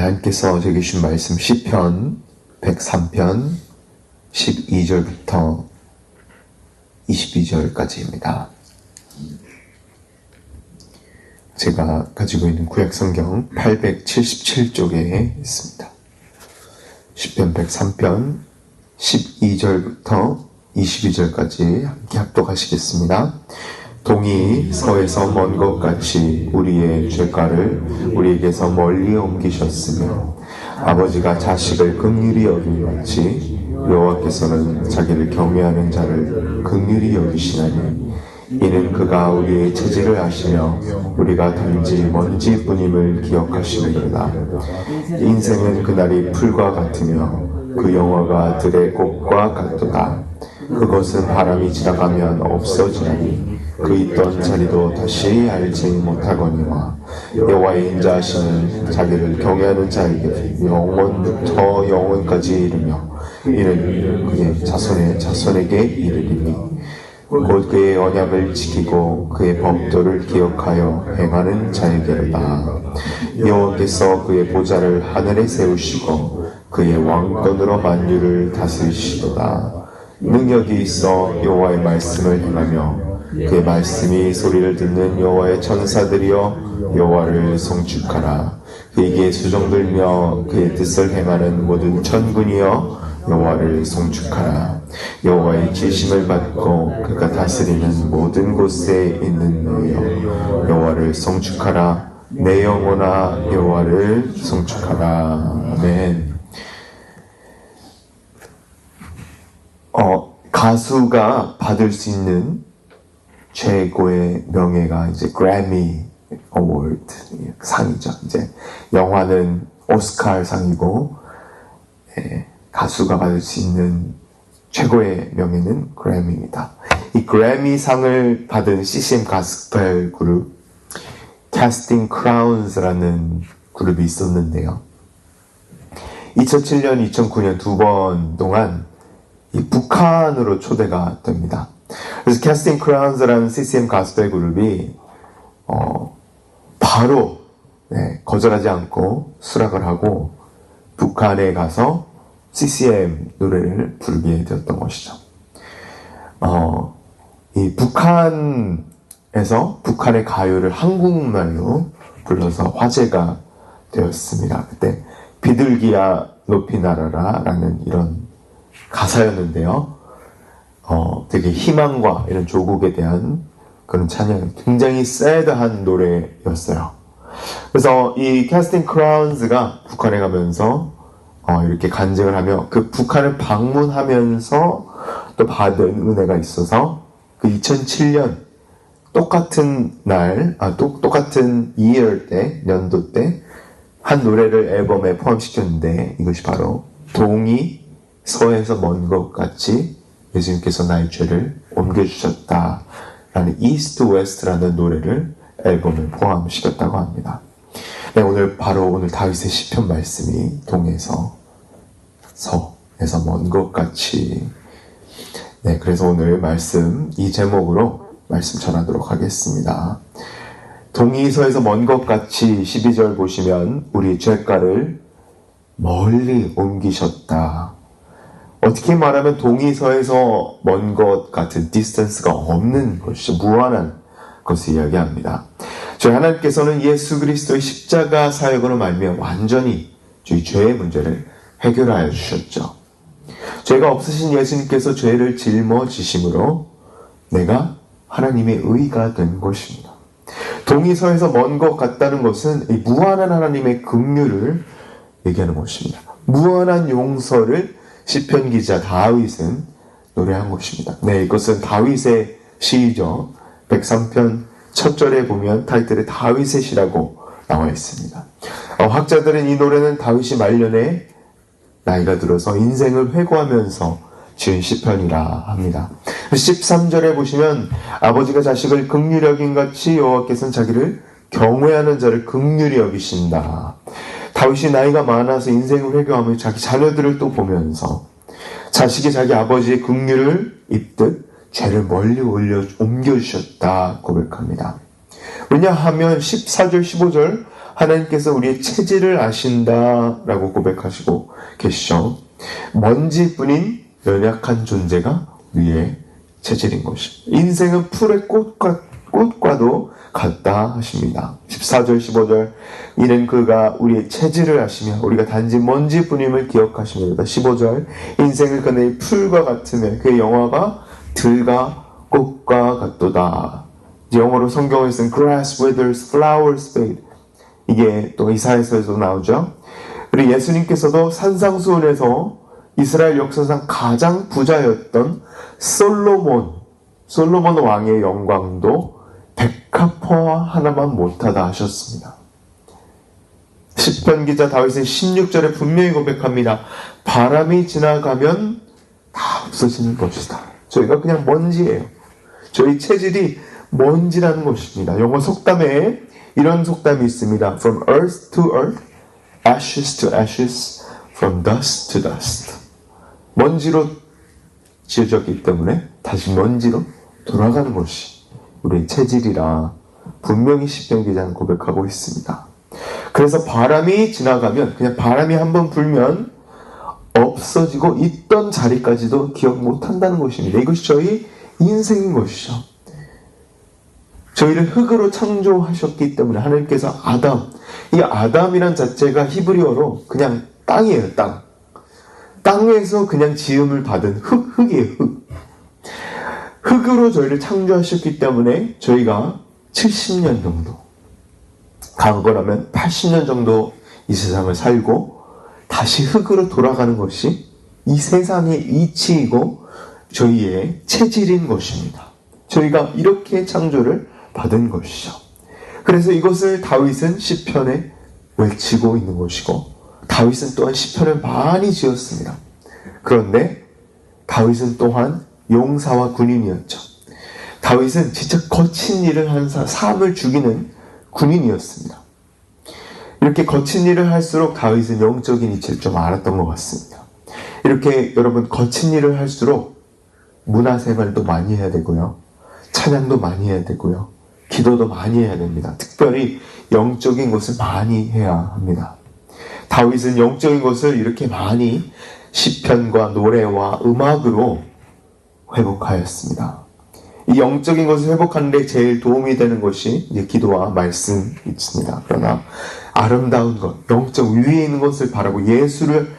하나님께서 저기 주신 말씀 시편 103편 12절부터 22절까지입니다. 제가 가지고 있는 구약성경 877쪽에 있습니다. 시편 103편 12절부터 22절까지 함께 합독하시겠습니다. 동이 서에서 먼 것 같이 우리의 죄가를 우리에게서 멀리 옮기셨으며 아버지가 자식을 긍휼히 여김 같이 여호와께서는 자기를 경외하는 자를 긍휼히 여기시나니 이는 그가 우리의 체질을 아시며 우리가 단지 먼지뿐임을 기억하시느니라. 인생은 그날이 풀과 같으며 그 영화가 들의 꽃과 같도다. 그것은 바람이 지나가면 없어지나니 그 있던 자리도 다시 알지 못하거니와 여호와의 인자하시는 자기를 경외하는 자에게 영원부터 영원까지 이르며 이는 그의 자손의 자손에게 이르리니 곧 그의 언약을 지키고 그의 법도를 기억하여 행하는 자에게로다. 여호와께서 그의 보좌를 하늘에 세우시고 그의 왕권으로 만유를 다스리시도다. 능력이 있어 여호와의 말씀을 행하며 그의 말씀이 소리를 듣는 여호와의 천사들이여 여호와를 송축하라. 그에게 수종들며 그의 뜻을 행하는 모든 천군이여 여호와를 송축하라. 여호와의 계심을 받고 그가 다스리는 모든 곳에 있는 너여 여호와를 송축하라. 내 영혼아 여호와를 송축하라. 아멘. 가수가 받을 수 있는 최고의 명예가 이제 그래미 어워드 상이죠. 이제 영화는 오스카 상이고, 가수가 받을 수 있는 최고의 명예는 그래미입니다. 이 그래미 상을 받은 CCM 가스펠 그룹 Casting Crowns라는 그룹이 있었는데요. 2007년, 2009년 두 번 동안 이 북한으로 초대가 됩니다. 그래서 Casting Crowns라는 CCM 가스펠 그룹이 바로 거절하지 않고 수락을 하고 북한에 가서 CCM 노래를 부르게 되었던 것이죠. 이 북한에서 북한의 가요를 한국말로 불러서 화제가 되었습니다. 그때 비둘기야 높이 날아라 라는 이런 가사였는데요. 되게 희망과 이런 조국에 대한 그런 찬양, 굉장히 새드한 노래였어요. 그래서 이 캐스팅 크라운즈가 북한에 가면서 이렇게 간증을 하며 그 북한을 방문하면서 또 받은 은혜가 있어서 그 2007년 똑같은 날, 똑같은 year 때, 연도 때 한 노래를 앨범에 포함시켰는데 이것이 바로 동이 서에서 먼 것 같이 예수님께서 나의 죄를 옮겨주셨다 라는 East West라는 노래를 앨범에 포함시켰다고 합니다. 오늘 다윗의 시편 말씀이 동에서 서에서 먼 것 같이, 그래서 오늘 말씀 이 제목으로 말씀 전하도록 하겠습니다. 동이 서에서 먼 것 같이 12절 보시면 우리 죄가를 멀리 옮기셨다. 어떻게 말하면 동이 서에서 먼 것 같은 디스턴스가 없는 것이죠. 무한한 것을 이야기합니다. 저희 하나님께서는 예수 그리스도의 십자가 사역으로 말미암아 완전히 저희 죄의 문제를 해결하여 주셨죠. 죄가 없으신 예수님께서 죄를 짊어지심으로 내가 하나님의 의가 된 것입니다. 동이 서에서 먼 것 같다는 것은 이 무한한 하나님의 긍휼을 얘기하는 것입니다. 무한한 용서를 시편 기자 다윗은 노래한 것입니다. 이것은 다윗의 시이죠. 103편 첫 절에 보면 타이틀에 다윗의 시라고 나와 있습니다. 학자들은 이 노래는 다윗이 말년에 나이가 들어서 인생을 회고하면서 지은 시편이라 합니다. 13절에 보시면 아버지가 자식을 긍휼히 여긴 같이 여호와께서는 자기를 경외하는 자를 긍휼히 여기신다. 다윗이 나이가 많아서 인생을 회고하며 자기 자녀들을 또 보면서 자식이 자기 아버지의 긍휼을 입듯 죄를 멀리 옮겨주셨다 고백합니다. 왜냐하면 14절 15절 하나님께서 우리의 체질을 아신다라고 고백하시고 계시죠. 먼지뿐인 연약한 존재가 우리의 체질인 것입니다. 인생은 풀의 꽃과도 같다 하십니다. 14절 15절 이는 그가 우리의 체질을 아시며 우리가 단지 먼지뿐임을 기억하십니다. 15절 인생을 그의 풀과 같으며 그의 영화가 들과 꽃과 같도다. 영어로 성경에 쓴 grass withers, flowers fade. 이게 또 이사야서에도 나오죠. 그리고 예수님께서도 산상수훈에서 이스라엘 역사상 가장 부자였던 솔로몬 왕의 영광도 백합화 하나만 못하다 하셨습니다. 시편 기자 다윗은 16절에 분명히 고백합니다. 바람이 지나가면 다 없어지는 것이다. 저희가 그냥 먼지예요. 저희 체질이 먼지라는 것입니다. 영어 속담에 이런 속담이 있습니다. From earth to earth, ashes to ashes, from dust to dust. 먼지로 지어졌기 때문에 다시 먼지로 돌아가는 것이 우리의 체질이라 분명히 시편 기자는 고백하고 있습니다. 그래서 바람이 지나가면 그냥 바람이 한번 불면 없어지고 있던 자리까지도 기억 못한다는 것입니다. 이것이 저희 인생인 것이죠. 저희를 흙으로 창조하셨기 때문에 하나님께서 이 아담이란 자체가 히브리어로 그냥 땅이에요. 땅에서 그냥 지음을 받은 흙이에요. 흙으로 저희를 창조하셨기 때문에 저희가 70년 정도, 강건하면 80년 정도 이 세상을 살고 다시 흙으로 돌아가는 것이 이 세상의 이치이고 저희의 체질인 것입니다. 저희가 이렇게 창조를 받은 것이죠. 그래서 이것을 다윗은 시편에 외치고 있는 것이고 다윗은 또한 시편을 많이 지었습니다. 그런데 다윗은 또한 용사와 군인이었죠. 다윗은 진짜 거친 일을 한 사람을 죽이는 군인이었습니다. 이렇게 거친 일을 할수록 다윗은 영적인 이치를 좀 알았던 것 같습니다. 이렇게 여러분 거친 일을 할수록 문화생활도 많이 해야 되고요. 찬양도 많이 해야 되고요. 기도도 많이 해야 됩니다. 특별히 영적인 것을 많이 해야 합니다. 다윗은 영적인 것을 이렇게 많이 시편과 노래와 음악으로 회복하였습니다. 이 영적인 것을 회복하는 데 제일 도움이 되는 것이 이제 기도와 말씀이 있습니다. 그러나 아름다운 것, 영적 위에 있는 것을 바라고 예수를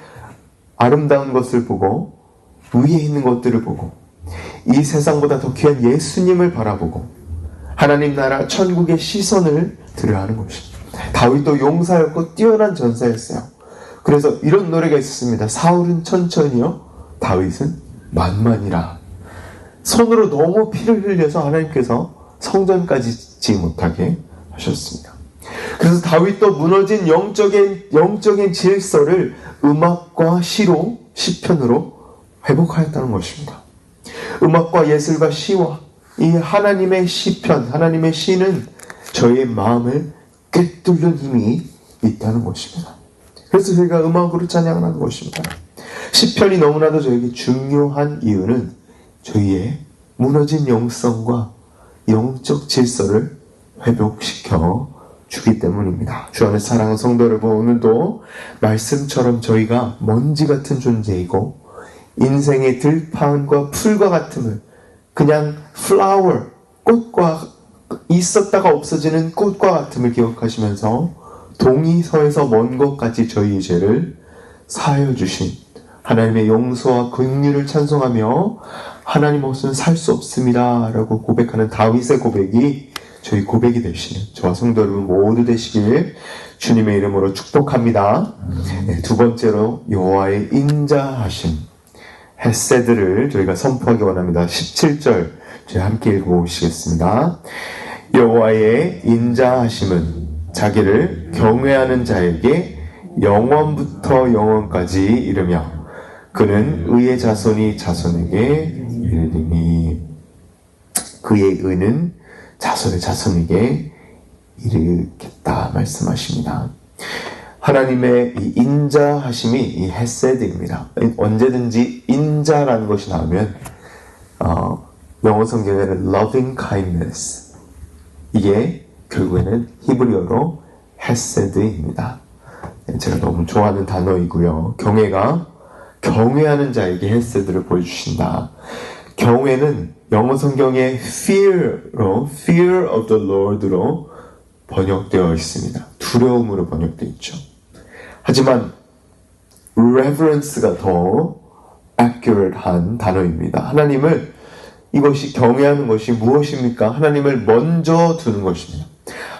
아름다운 것을 보고 위에 있는 것들을 보고 이 세상보다 더 귀한 예수님을 바라보고 하나님 나라 천국의 시선을 들여야 하는 것입니다. 다윗도 용사였고 뛰어난 전사였어요. 그래서 이런 노래가 있었습니다. 사울은 천천히요, 다윗은 만만이라. 손으로 너무 피를 흘려서 하나님께서 성전까지 짓지 못하게 하셨습니다. 그래서 다윗도 무너진 영적인 질서를 음악과 시로, 시편으로 회복하였다는 것입니다. 음악과 예술과 시와 이 하나님의 시편, 하나님의 시는 저희의 마음을 꿰뚫는 힘이 있다는 것입니다. 그래서 저희가 음악으로 찬양을 하는 것입니다. 시편이 너무나도 저에게 중요한 이유는 저희의 무너진 영성과 영적 질서를 회복시켜 주기 때문입니다. 주 안에 사랑하는 성도 여러분, 오늘도 말씀처럼 저희가 먼지 같은 존재이고 인생의 들판과 풀과 같음을 그냥 flower, 꽃과 있었다가 없어지는 꽃과 같음을 기억하시면서 동이서에서 먼 것까지 저희의 죄를 사하여 주신 하나님의 용서와 긍휼을 찬송하며 하나님 없이는 살 수 없습니다 라고 고백하는 다윗의 고백이 저희 고백이 되시는 저와 성도 여러분 모두 되시길 주님의 이름으로 축복합니다. 네, 두 번째로 여호와의 인자하심 헤세드를 저희가 선포하기 원합니다. 17절 저희 함께 읽어보시겠습니다. 여호와의 인자하심은 자기를 경외하는 자에게 영원부터 영원까지 이르며 그는 의의 자손이 자손에게 이르리니 그의 의는 자손의 자손에게 이르겠다 말씀하십니다. 하나님의 이 인자하심이 이 헤세드입니다. 언제든지 인자라는 것이 나오면 영어 성경에는 loving kindness, 이게 결국에는 히브리어로 헤세드입니다. 제가 너무 좋아하는 단어이고요. 경외하는 자에게 헤세드를 보여주신다. 경외는 영어 성경에 fear of the Lord로 번역되어 있습니다. 두려움으로 번역되어 있죠. 하지만 reverence가 더 accurate한 단어입니다. 하나님을, 이것이 경외하는 것이 무엇입니까? 하나님을 먼저 두는 것입니다.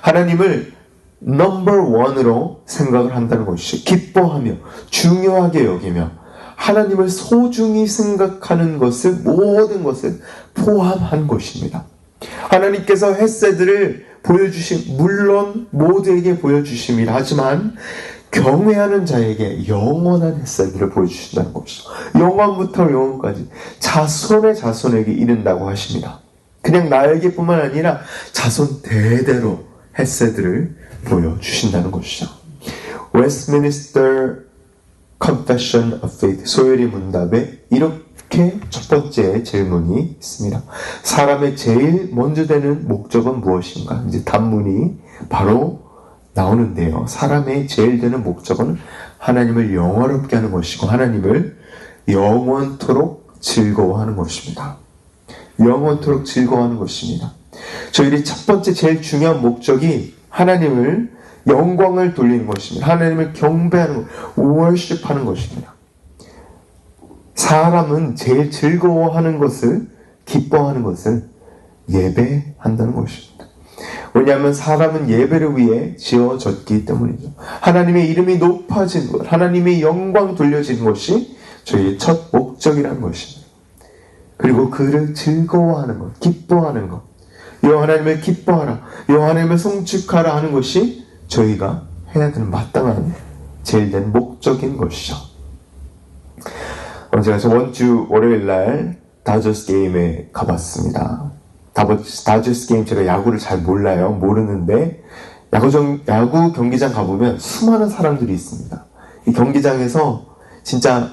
하나님을 넘버 원으로 생각을 한다는 것이, 기뻐하며 중요하게 여기며 하나님을 소중히 생각하는 것을, 모든 것을 포함한 것입니다. 하나님께서 헤세드를 물론 모두에게 보여주심이라 하지만 경외하는 자에게 영원한 헤세드를 보여주신다는 것이죠. 영원부터 영원까지 자손의 자손에게 이른다고 하십니다. 그냥 나에게뿐만 아니라 자손 대대로 헤세드를 보여주신다는 것이죠. Westminster Confession of Faith, 소요리 문답에 이렇게 첫 번째 질문이 있습니다. 사람의 제일 먼저 되는 목적은 무엇인가? 이제 답문이 바로 나오는데요. 사람의 제일 되는 목적은 하나님을 영원롭게 하는 것이고 하나님을 영원토록 즐거워하는 것입니다. 영원토록 즐거워하는 것입니다. 저희들이 첫 번째 제일 중요한 목적이 하나님을 영광을 돌리는 것입니다. 하나님을 경배하는 것, worship하는 것입니다. 사람은 제일 즐거워하는 것을, 기뻐하는 것을 예배한다는 것입니다. 왜냐하면 사람은 예배를 위해 지어졌기 때문이죠. 하나님의 이름이 높아지는 것, 하나님의 영광 돌려지는 것이 저희의 첫 목적이라는 것입니다. 그리고 그를 즐거워하는 것, 기뻐하는 것, 여호와 하나님을 기뻐하라, 여호와 하나님을 송축하라 하는 것이 저희가 해야 되는 마땅한 제일 된 목적인 것이죠. 제가 저번 주 월요일날 다저스 게임에 가봤습니다. 다저스 게임, 제가 야구를 잘 모르는데 야구 경기장 가보면 수많은 사람들이 있습니다. 이 경기장에서 진짜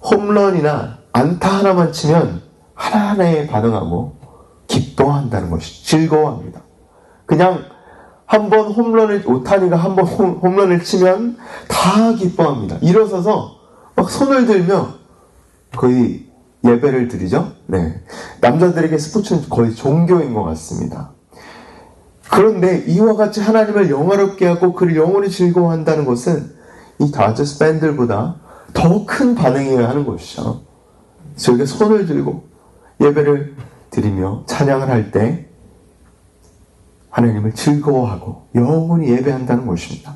홈런이나 안타 하나만 치면 하나하나에 반응하고 기뻐한다는 것이, 즐거워합니다. 그냥 한번 오타니가 한번 홈런을 치면 다 기뻐합니다. 일어서서 막 손을 들며 거의 예배를 드리죠. 네. 남자들에게 스포츠는 거의 종교인 것 같습니다. 그런데 이와 같이 하나님을 영화롭게 하고 그를 영원히 즐거워한다는 것은 이 다저스 팬들보다 더 큰 반응이어야 하는 것이죠. 저희가 손을 들고 예배를 드리며 찬양을 할 때 하나님을 즐거워하고 영원히 예배한다는 것입니다.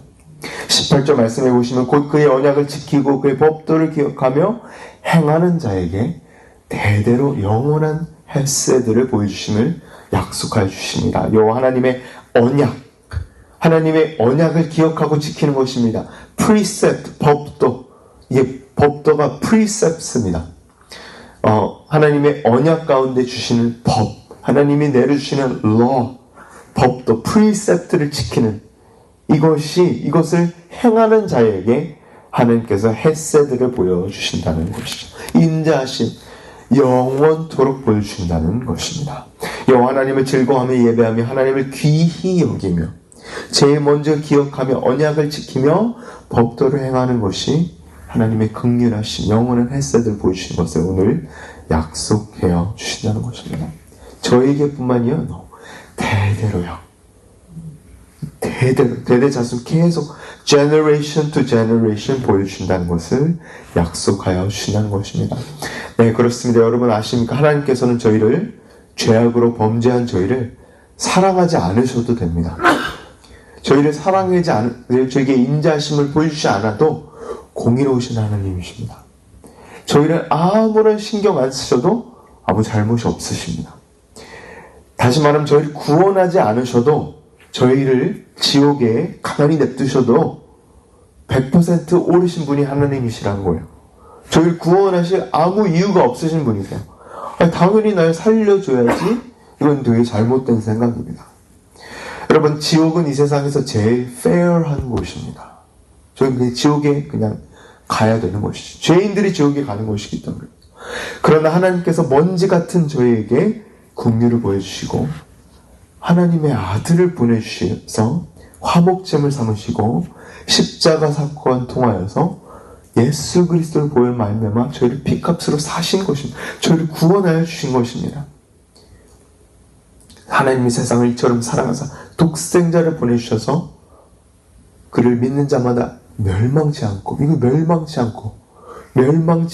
18절 말씀해 보시면 곧 그의 언약을 지키고 그의 법도를 기억하며 행하는 자에게 대대로 영원한 헤세드를 보여주심을 약속하여 주십니다. 여호와 하나님의 언약, 하나님의 언약을 기억하고 지키는 것입니다. precept, 법도, 이게 법도가 precept입니다. 하나님의 언약 가운데 주시는 법, 하나님이 내려주시는 law, 법도, precept를 지키는 이것을 행하는 자에게 하나님께서 헤세드를 보여주신다는 것이죠. 인자하심, 영원토록 보여주신다는 것입니다. 여호와 하나님을 즐거워하며 예배하며 하나님을 귀히 여기며 제일 먼저 기억하며 언약을 지키며 법도를 행하는 것이 하나님의 긍휼하심, 영원한 헤세드를 보여주신 것을 오늘 약속해 주신다는 것입니다. 저에게뿐만이요, 대대로요. 대대자손 계속 generation to generation 보여주신다는 것을 약속하여 주신다는 것입니다. 네, 그렇습니다. 여러분 아십니까? 하나님께서는 저희를, 죄악으로 범죄한 저희를 사랑하지 않으셔도 됩니다. 저희를 저에게 인자하심을 보여주지 않아도 공의로우신 하나님이십니다. 저희를 아무런 신경 안 쓰셔도 아무 잘못이 없으십니다. 다시 말하면 저희를 구원하지 않으셔도, 저희를 지옥에 가만히 냅두셔도 100% 옳으신 분이 하나님이시라는 거예요. 저희를 구원하실 아무 이유가 없으신 분이세요. 당연히 날 살려줘야지. 이건 되게 잘못된 생각입니다. 여러분, 지옥은 이 세상에서 제일 fair한 곳입니다. 저희는 지옥에 그냥 가야 되는 것이죠. 죄인들이 지옥에 가는 것이기 때문에. 그러나 하나님께서 먼지 같은 저희에게 긍휼을 보여주시고 하나님의 아들을 보내주셔서 화목제물 삼으시고 십자가 사건 통하여서 예수 그리스도를 보혈 말미암아 저희를 피값으로 사신 것입니다. 저희를 구원하여 주신 것입니다. 하나님이 세상을 이처럼 사랑하사 독생자를 보내주셔서 그를 믿는 자마다 멸망치 않고, 이거 멸망치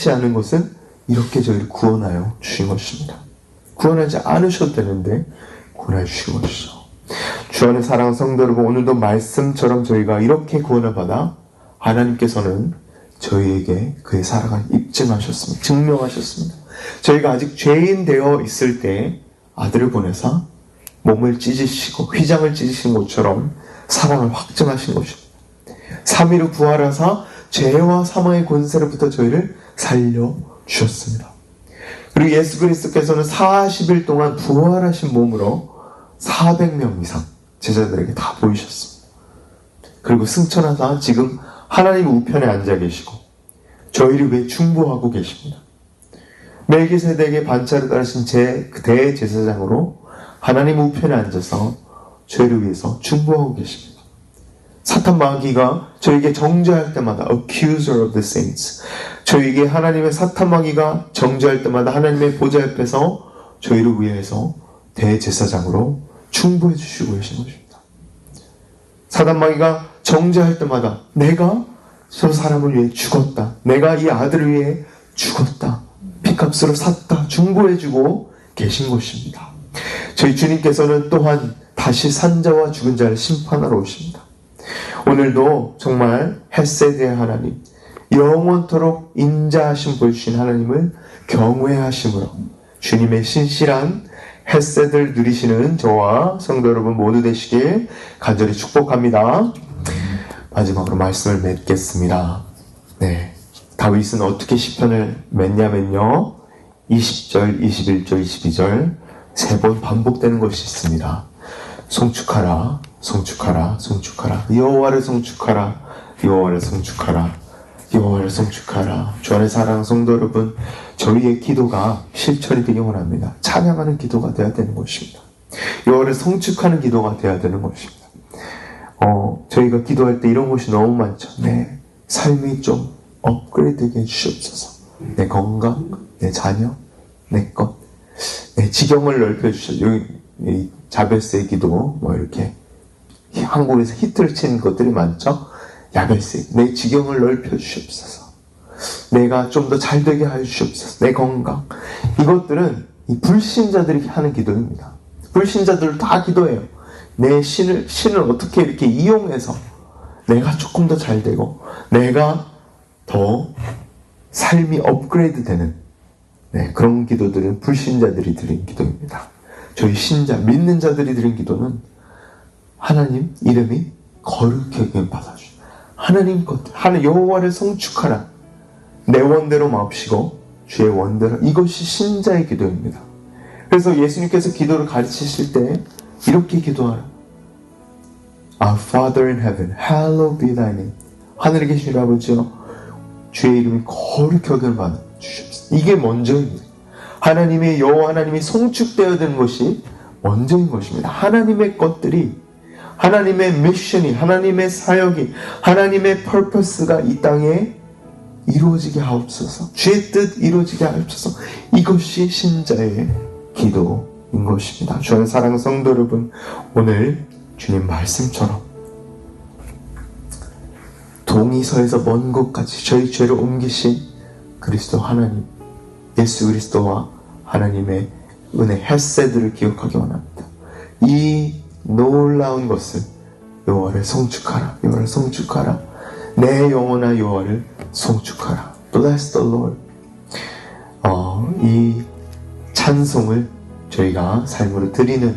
않은 것은 이렇게 저희를 구원하여 주신 것입니다. 구원하지 않으셔도 되는데 구원하여 주신 것이죠. 주 안에 사랑하는 성도 여러분, 오늘도 말씀처럼 저희가 이렇게 구원을 받아 하나님께서는 저희에게 그의 사랑을 입증하셨습니다. 증명하셨습니다. 저희가 아직 죄인 되어 있을 때 아들을 보내사 몸을 찢으시고 휘장을 찢으신 것처럼 사랑을 확증하신 것입니다. 3위로 부활하사 죄와 사망의 권세로부터 저희를 살려주셨습니다. 그리고 예수 그리스도께서는 40일 동안 부활하신 몸으로 400명 이상 제자들에게 다 보이셨습니다. 그리고 승천하사 지금 하나님 우편에 앉아 계시고 저희를 위해 충보하고 계십니다. 멜기세덱의 반차를 따르신 대제사장으로 하나님 우편에 앉아서 저희를 위해서 충보하고 계십니다. 사탄 마귀가 저에게 정죄할 때마다 accuser of the saints, 저에게 하나님의 사탄 마귀가 정죄할 때마다 하나님의 보좌 옆에서 저희를 위해서 대제사장으로 충보해 주시고 계신 것입니다. 사탄 마귀가 정죄할 때마다 내가 저 사람을 위해 죽었다, 내가 이 아들을 위해 죽었다, 피값으로 샀다, 충보해 주고 계신 것입니다. 저희 주님께서는 또한 다시 산 자와 죽은 자를 심판하러 오십니다. 오늘도 정말 헷세드의 하나님, 영원토록 인자하심 보여주신 하나님을 경외하심으로 주님의 신실한 헷세드를 누리시는 저와 성도 여러분 모두 되시길 간절히 축복합니다. 마지막으로 말씀을 맺겠습니다. 네, 다윗은 어떻게 시편을 맺냐면요, 20절, 21절, 22절 세 번 반복되는 것이 있습니다. 송축하라, 송축하라, 송축하라, 여호와를 송축하라, 여호와를 송축하라, 여호와를 송축하라. 주 안에 사랑하는 성도 여러분, 저희의 기도가 실천이 되기 원합니다. 찬양하는 기도가 되어야 되는 것입니다. 여호와를 송축하는 기도가 되어야 되는 것입니다. 저희가 기도할 때 이런 것이 너무 많죠. 내 삶이 좀 업그레이드되게 해주시옵소서. 내 건강, 내 자녀, 내 것, 내 지경을 넓혀주셔서. 여기 자베스의 기도, 이렇게 한국에서 히트를 친 것들이 많죠. 야베스, 내 지경을 넓혀주시옵소서. 내가 좀 더 잘되게 하여 주시옵소서. 내 건강. 이것들은 이 불신자들이 하는 기도입니다. 불신자들 다 기도해요. 내 신을 어떻게 이렇게 이용해서 내가 조금 더 잘되고 내가 더 삶이 업그레이드 되는, 그런 기도들은 불신자들이 드린 기도입니다. 저희 신자, 믿는 자들이 드린 기도는 하나님 이름이 거룩히 여김 받아주시오. 하나님 것, 여호와를 성축하라. 내 원대로 마옵시고 주의 원대로. 이것이 신자의 기도입니다. 그래서 예수님께서 기도를 가르치실 때 이렇게 기도하라. Our Father in heaven, hallowed be thy name. 하늘에 계신 우리 아버지여, 주의 이름이 거룩히 여김을 받아주시옵소서. 이게 먼저입니다. 하나님의 여호와 하나님이 송축되어야 되는 것이 먼저인 것입니다. 하나님의 것들이, 하나님의 미션이, 하나님의 사역이, 하나님의 퍼포스가 이 땅에 이루어지게 하옵소서. 주의 뜻 이루어지게 하옵소서. 이것이 신자의 기도인 것입니다. 주 안에 사랑하는 성도 여러분, 오늘 주님 말씀처럼 동이서에서 먼 곳까지 저희 죄를 옮기신 그리스도 하나님, 예수 그리스도와 하나님의 은혜, 헷세드를 기억하기 원합니다. 이 놀라운 것을, 여호와를 송축하라, 여호와를 송축하라, 내 영혼아 여호와를 송축하라, Bless the Lord. 이 찬송을 저희가 삶으로 드리는,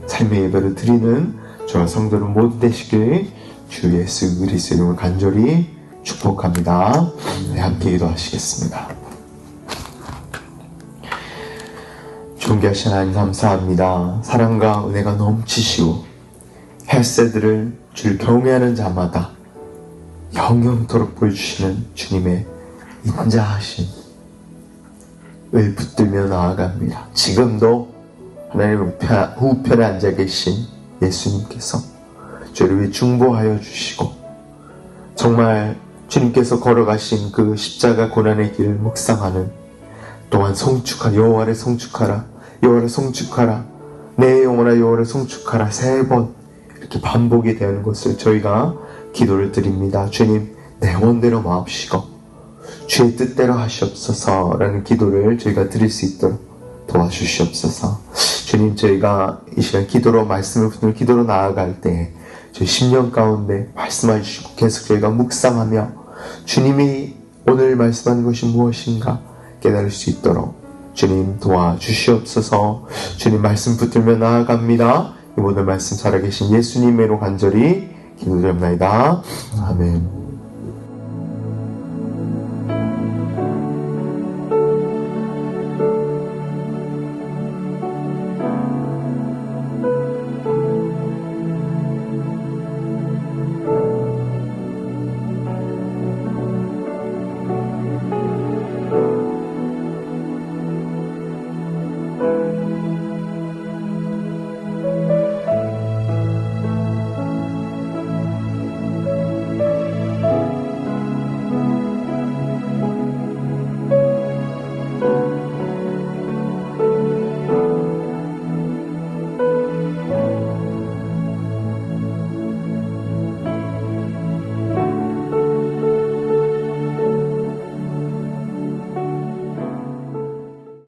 삶의 예배로 드리는 저와 성도는 모두 되시길 주 예수 그리스도의 이름으로 간절히 축복합니다. 함께 기도하시겠습니다. 존귀하신 하나님 감사합니다. 사랑과 은혜가 넘치시고 헷세드를 주를 경외하는 자마다 영영토록 보여주시는 주님의 인자하심을 붙들며 나아갑니다. 지금도 하나님 우편에 앉아 계신 예수님께서 저를 위해 중보하여 주시고 정말 주님께서 걸어가신 그 십자가 고난의 길 묵상하는 또한 여호와를 송축하라, 여호와를 송축하라, 내 영혼아 여호와를 송축하라 3번 이렇게 반복이 되는 것을 저희가 기도를 드립니다. 주님, 내 원대로 마옵시고 주의 뜻대로 하시옵소서라는 기도를 저희가 드릴 수 있도록 도와주시옵소서. 주님, 저희가 이 시간 기도로 말씀을 붙들고 기도로 나아갈 때 저희 10년 가운데 말씀해 주시고 계속 저희가 묵상하며 주님이 오늘 말씀하는 것이 무엇인가 깨달을 수 있도록 주님 도와주시옵소서. 주님 말씀 붙들며 나아갑니다. 이 모든 말씀 살아계신 예수님으로 간절히 기도드립니다. 아멘.